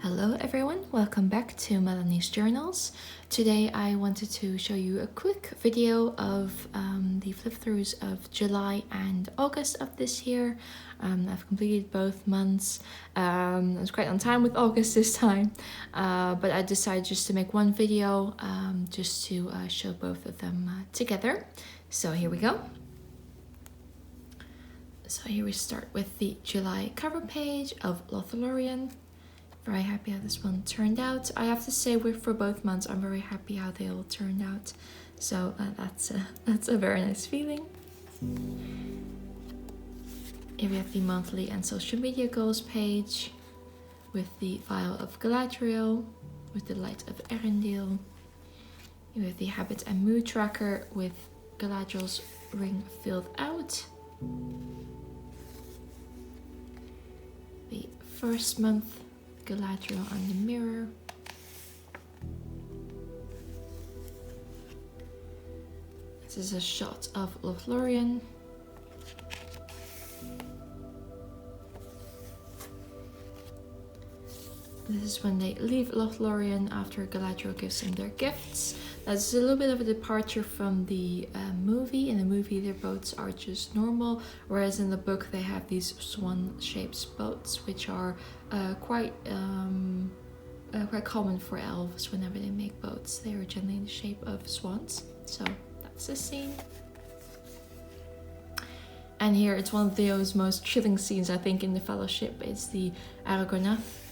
Hello everyone, welcome back to Melanie's Journals. Today I wanted to show you a quick video of the flip-throughs of July and August of this year. I've completed both months. I was quite on time with August this time, but I decided just to make one video just to show both of them together. So here we go. So here we start with the July cover page of Watercolour. Very happy how this one turned out. I have to say, for both months, I'm very happy how they all turned out. So that's a very nice feeling. Here we have the monthly and social media goals page with the file of Galadriel, with the light of Erendil. Here we have the habit and mood tracker with Galadriel's ring filled out. The first month, Galadriel on the mirror. This is a shot of Lothlorien. This is when they leave Lothlorien after Galadriel gives them their gifts. That's a little bit of a departure from the movie. In the movie, their boats are just normal, whereas in the book they have these swan-shaped boats, which are quite common for elves. Whenever they make boats, they are generally in the shape of swans. So that's the scene. And here it's one of those most chilling scenes, I think, in the Fellowship. It's the Argonath,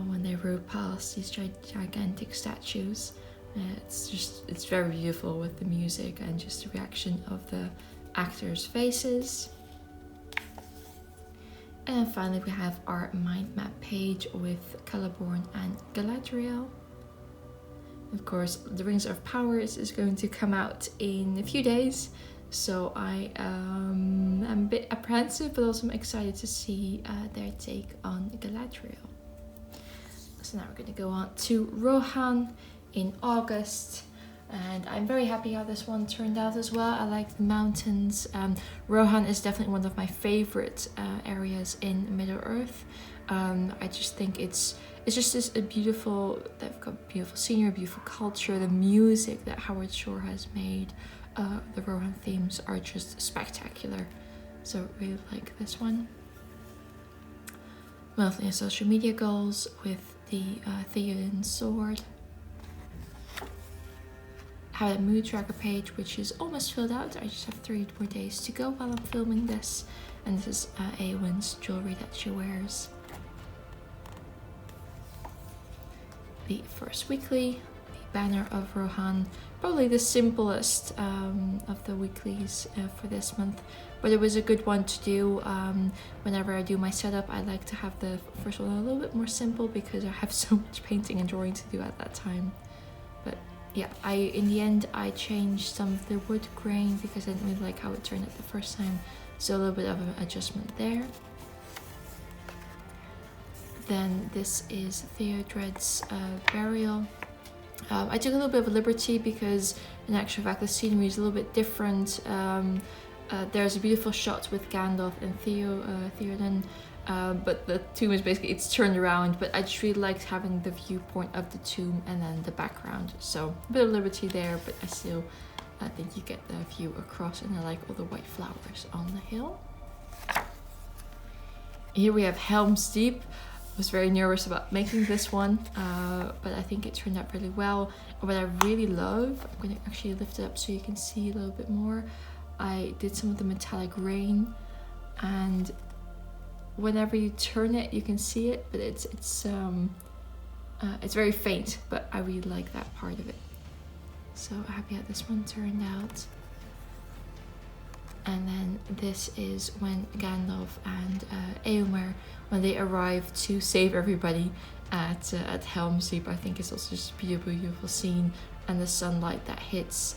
when they row past these gigantic statues. It's very beautiful with the music and just the reaction of the actors' faces. And then finally we have our mind map page with Celeborn and Galadriel. Of course, the Rings of Powers is going to come out in a few days, so I am a bit apprehensive, but also I'm excited to see their take on Galadriel. So now we're going to go on to Rohan in August, and I'm very happy how this one turned out as well. I like the mountains. Rohan is definitely one of my favorite areas in Middle-earth. I just think it's just this beautiful, they've got beautiful scenery, beautiful culture, the music that Howard Shore has made. The Rohan themes are just spectacular, so I really like this one. Monthly and social media goals with the Theoden sword. Have a mood tracker page, which is almost filled out. I just have 3 more days to go while I'm filming this. And this is Eowyn's jewelry that she wears. The first weekly, the banner of Rohan. Probably the simplest of the weeklies for this month. But it was a good one to do. Whenever I do my setup, I like to have the first one a little bit more simple because I have so much painting and drawing to do at that time. But yeah, in the end I changed some of the wood grain because I didn't really like how it turned out the first time. So a little bit of an adjustment there. Then this is Theodred's burial. I took a little bit of a liberty because in actual fact the scenery is a little bit different. There's a beautiful shot with Gandalf and Theoden, but the tomb is basically, it's turned around, but I just really liked having the viewpoint of the tomb and then the background. So a bit of liberty there, but I think you get the view across, and I like all the white flowers on the hill. Here we have Helm's Deep. I was very nervous about making this one, but I think it turned out really well. What I really love, I'm going to actually lift it up so you can see a little bit more. I did some of the metallic rain, and whenever you turn it, you can see it, but it's very faint, but I really like that part of it. So happy how this one turned out. And then this is when Gandalf and Eomer, when they arrive to save everybody at Helm's Deep. I think it's also just a beautiful, beautiful scene, and the sunlight that hits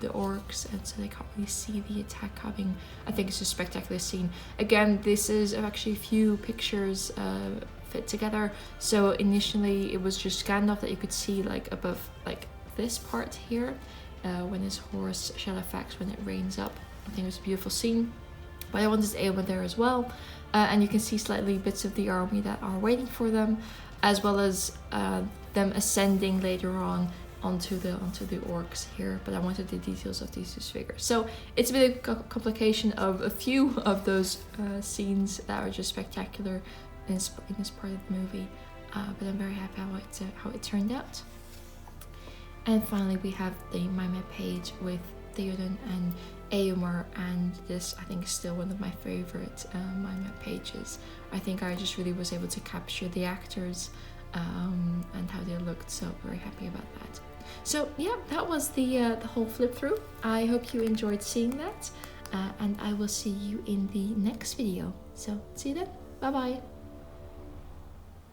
the orcs, and so they can't really see the attack coming. I think it's a spectacular scene. Again, this is actually a few pictures fit together. So initially it was just Gandalf that you could see like above like this part here, when his horse Shadowfax, when it rains up. I think it was a beautiful scene. But I wanted Eowyn there as well, and you can see slightly bits of the army that are waiting for them. as well as them ascending later on onto the orcs here, but I wanted the details of these two figures. So it's a bit of a complication of a few of those scenes that are just spectacular in this part of the movie, but I'm very happy how it turned out. And finally we have the mind map page with Theoden and Eomer, and this I think is still one of my favorite mind map pages. I think I just really was able to capture the actors and how they looked, so very happy about that. So yeah, that was the whole flip through. I hope you enjoyed seeing that, and I will see you in the next video. So see you then. Bye bye.